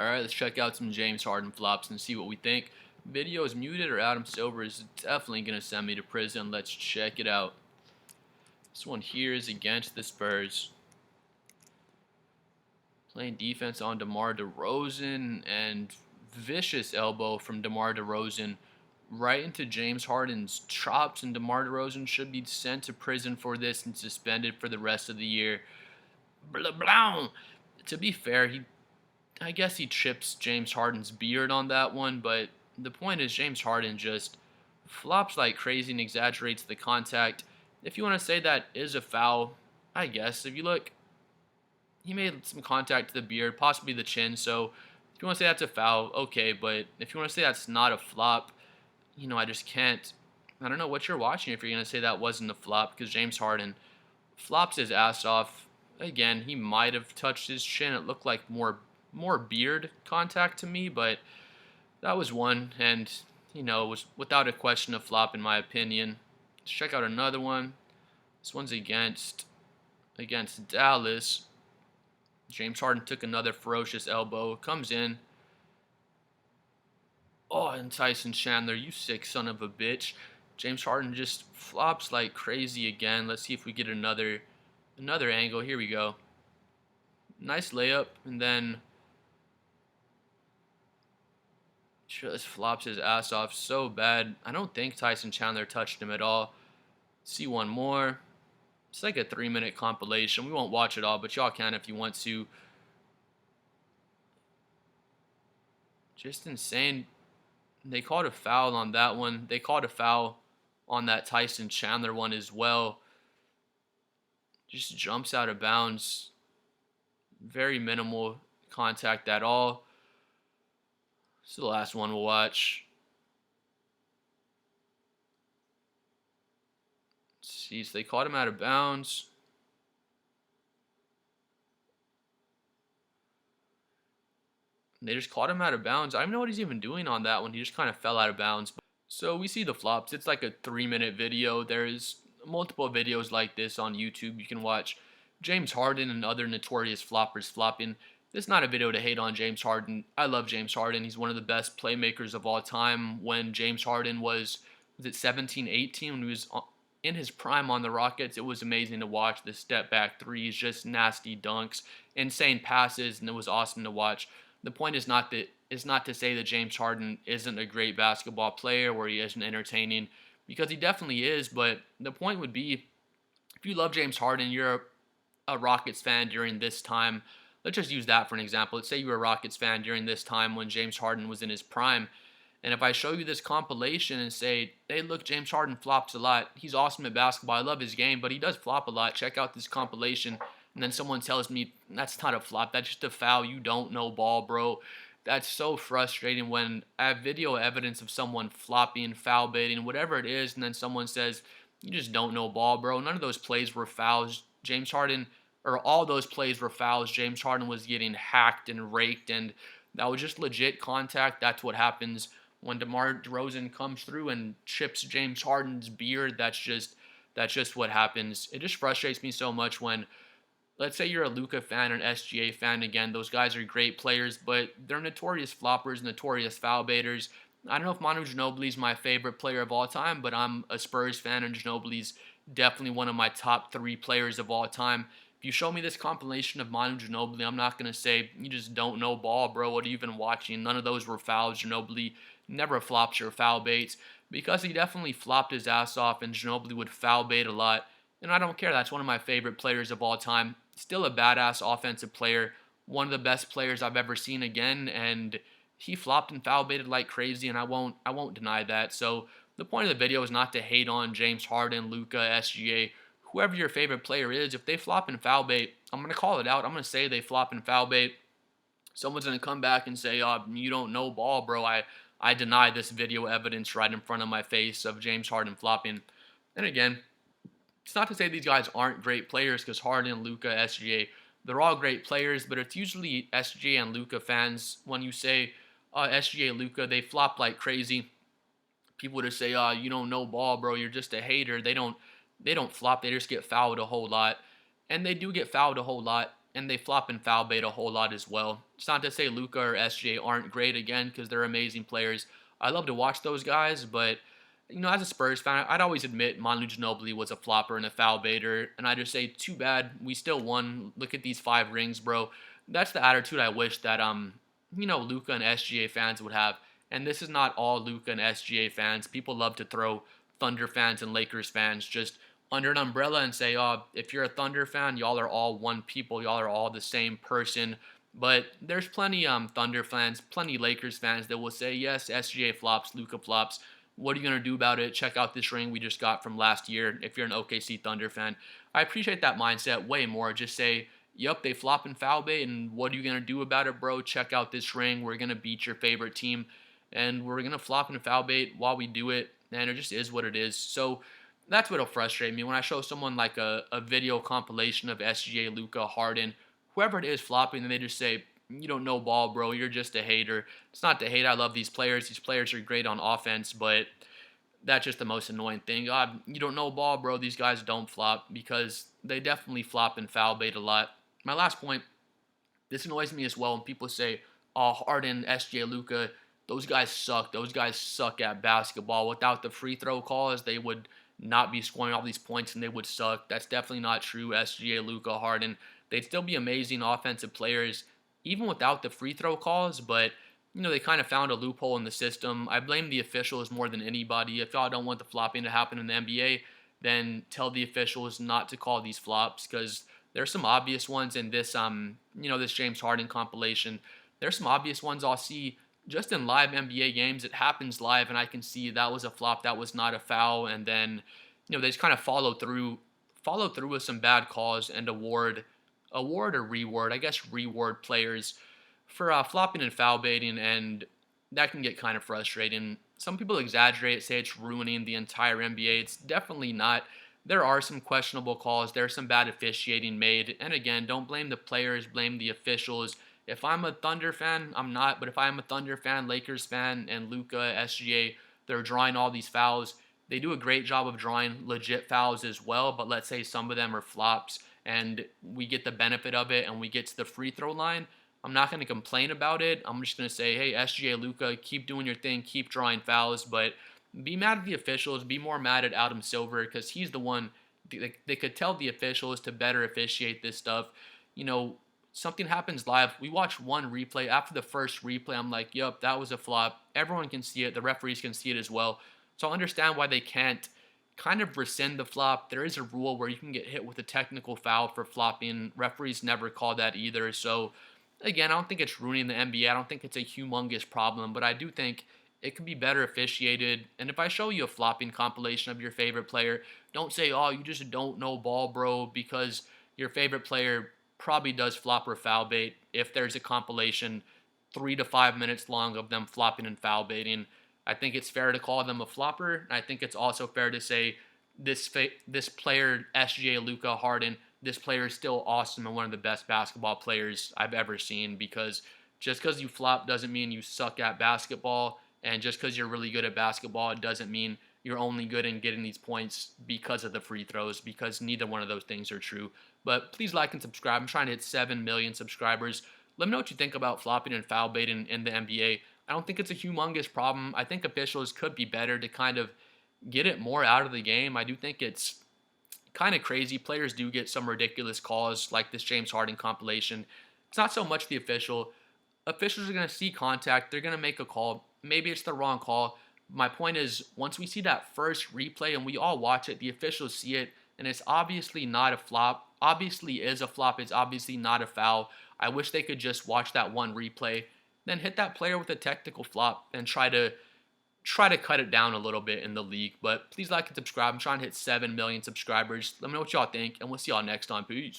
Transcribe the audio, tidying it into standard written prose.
Alright, let's check out some James Harden flops and see what we think. Video is muted or Adam Silver is definitely going to send me to prison. Let's check it out. This one here is against the Spurs. Playing defense on DeMar DeRozan, and vicious elbow from DeMar DeRozan right into James Harden's chops, and DeMar DeRozan should be sent to prison for this and suspended for the rest of the year. Blah, blah. To be fair, I guess he chips James Harden's beard on that one, but the point is James Harden just flops like crazy and exaggerates the contact. If you want to say that is a foul, I guess. If you look, he made some contact to the beard, possibly the chin, so if you want to say that's a foul, okay, but if you want to say that's not a flop, I just can't. I don't know what you're watching if you're going to say that wasn't a flop, because James Harden flops his ass off. Again, he might have touched his chin. It looked like more beard contact to me, but that was one, and it was without a question a flop in my opinion. Let's check out another one. This one's against Dallas. James Harden took another ferocious elbow, comes in. Oh, and Tyson Chandler, you sick son of a bitch. James Harden just flops like crazy again. Let's see if we get another angle. Here we go. Nice layup, and then just flops his ass off so bad. I don't think Tyson Chandler touched him at all. See one more. It's like a 3-minute compilation. We won't watch it all, but y'all can if you want to. Just insane. They called a foul on that one. They called a foul on that Tyson Chandler one as well. Just jumps out of bounds. Very minimal contact at all. This is the last one we'll watch. Let's see, so they caught him out of bounds. They just caught him out of bounds. I don't know what he's even doing on that one. He just kind of fell out of bounds. So we see the flops. It's like a 3-minute video. There's multiple videos like this on YouTube. You can watch James Harden and other notorious floppers flopping. This is not a video to hate on James Harden. I love James Harden. He's one of the best playmakers of all time. When James Harden was it 17, 18, when he was in his prime on the Rockets, it was amazing to watch. The step back threes, just nasty dunks, insane passes, and it was awesome to watch. The point is not to say that James Harden isn't a great basketball player or he isn't entertaining, because he definitely is, but the point would be, if you love James Harden, you're a Rockets fan during this time. Let's just use that for an example. Let's say you were a Rockets fan during this time when James Harden was in his prime. And if I show you this compilation and say, hey, look, James Harden flops a lot. He's awesome at basketball. I love his game, but he does flop a lot. Check out this compilation. And then someone tells me, that's not a flop. That's just a foul. You don't know ball, bro. That's so frustrating when I have video evidence of someone flopping, foul baiting, whatever it is, and then someone says, you just don't know ball, bro. None of those plays were fouls. James Harden, or all those plays were fouls. James Harden was getting hacked and raked, and that was just legit contact. That's what happens when DeMar DeRozan comes through and chips James Harden's beard. That's just what happens. It just frustrates me so much when, let's say you're a Luka fan or an SGA fan. Again, those guys are great players, but they're notorious floppers, notorious foul baiters. I don't know if Manu Ginobili's my favorite player of all time, but I'm a Spurs fan, and Ginobili's definitely one of my top 3 players of all time. If you show me this compilation of Manu Ginobili, I'm not going to say, you just don't know ball, bro. What are you even watching? None of those were fouls. Ginobili never flops or foul baits, because he definitely flopped his ass off, and Ginobili would foul bait a lot. And I don't care. That's one of my favorite players of all time. Still a badass offensive player. One of the best players I've ever seen again, and he flopped and foul baited like crazy, and I won't deny that. So the point of the video is not to hate on James Harden, Luka, SGA, whoever your favorite player is. If they flop and foul bait, I'm going to call it out. I'm going to say they flop and foul bait. Someone's going to come back and say, you don't know ball, bro. I deny this video evidence right in front of my face of James Harden flopping. And again, it's not to say these guys aren't great players, because Harden, Luka, SGA, they're all great players, but it's usually SGA and Luka fans. When you say SGA, Luka, they flop like crazy, people would just say, you don't know ball, bro. You're just a hater. They don't flop. They just get fouled a whole lot. And they do get fouled a whole lot. and they flop and foul bait a whole lot as well. It's not to say Luka or SGA aren't great again, because they're amazing players. I love to watch those guys, but as a Spurs fan, I'd always admit Manu Ginobili was a flopper and a foul baiter, and I just say, too bad, we still won. Look at these 5 rings, bro. That's the attitude I wish that Luka and SGA fans would have. And this is not all Luka and SGA fans. People love to throw Thunder fans and Lakers fans just under an umbrella and say, oh, if you're a Thunder fan, y'all are all one people. Y'all are all the same person. But there's plenty Thunder fans, plenty Lakers fans that will say, yes, SGA flops, Luka flops. What are you going to do about it? Check out this ring we just got from last year if you're an OKC Thunder fan. I appreciate that mindset way more. Just say, yep, they flop and foul bait, and what are you going to do about it, bro? Check out this ring. We're going to beat your favorite team, and we're going to flop and foul bait while we do it, and it just is what it is. So that's what'll frustrate me when I show someone like a video compilation of SGA, Luka, Harden, whoever it is flopping, and they just say, you don't know ball, bro. You're just a hater. It's not to hate. I love these players. These players are great on offense, but that's just the most annoying thing. You don't know ball, bro. These guys don't flop, because they definitely flop and foul bait a lot. My last point, this annoys me as well when people say, oh, Harden, SGA, Luka, those guys suck. Those guys suck at basketball. Without the free throw calls, they would not be scoring all these points and they would suck. That's definitely not true. SGA, Luka, Harden, they'd still be amazing offensive players even without the free throw calls, but they kind of found a loophole in the system. I blame the officials more than anybody. If y'all don't want the flopping to happen in the NBA, then tell the officials not to call these flops, because there's some obvious ones in this this James Harden compilation. There's some obvious ones I'll see just in live NBA games. It happens live, and I can see that was a flop, that was not a foul, and then they just kind of follow through with some bad calls and award or reward, I guess reward players for flopping and foul baiting, and that can get kind of frustrating. Some people exaggerate, say it's ruining the entire NBA. It's definitely not. There are some questionable calls. There's some bad officiating made. And again, don't blame the players, blame the officials. If I'm a Thunder fan, I'm not. But if I'm a Thunder fan, Lakers fan, and Luka, SGA, they're drawing all these fouls. They do a great job of drawing legit fouls as well. But let's say some of them are flops and we get the benefit of it and we get to the free throw line. I'm not going to complain about it. I'm just going to say, hey, SGA, Luka, keep doing your thing, keep drawing fouls, but be mad at the officials, be more mad at Adam Silver, because he's the one. They could tell the officials to better officiate this stuff. Something happens live. We watch one replay. After the first replay, I'm like, yep, that was a flop. Everyone can see it. The referees can see it as well. So I understand why they can't kind of rescind the flop. There is a rule where you can get hit with a technical foul for flopping. Referees never call that either. So again, I don't think it's ruining the NBA. I don't think it's a humongous problem, but I do think it could be better officiated. And if I show you a flopping compilation of your favorite player, don't say, oh, you just don't know ball, bro, because your favorite player probably does flop or foul bait. If there's a compilation 3 to 5 minutes long of them flopping and foul baiting, I think it's fair to call them a flopper. I think it's also fair to say this player, SGA, Luka, Harden, this player is still awesome and one of the best basketball players I've ever seen, because just because you flop doesn't mean you suck at basketball, and just because you're really good at basketball, it doesn't mean you're only good in getting these points because of the free throws, because neither one of those things are true. But please like and subscribe. I'm trying to hit 7 million subscribers. Let me know what you think about flopping and foul baiting in the NBA. I don't think it's a humongous problem. I think officials could be better to kind of get it more out of the game. I do think it's kind of crazy. Players do get some ridiculous calls like this James Harden compilation. It's not so much the official. Officials are going to see contact. They're going to make a call. Maybe it's the wrong call. My point is, once we see that first replay and we all watch it, the officials see it, and it's obviously not a flop. Obviously is a flop. It's obviously not a foul. I wish they could just watch that one replay, then hit that player with a technical flop and try to cut it down a little bit in the league. But please like and subscribe. I'm trying to hit 7 million subscribers. Let me know what y'all think, and we'll see y'all next time. Peace.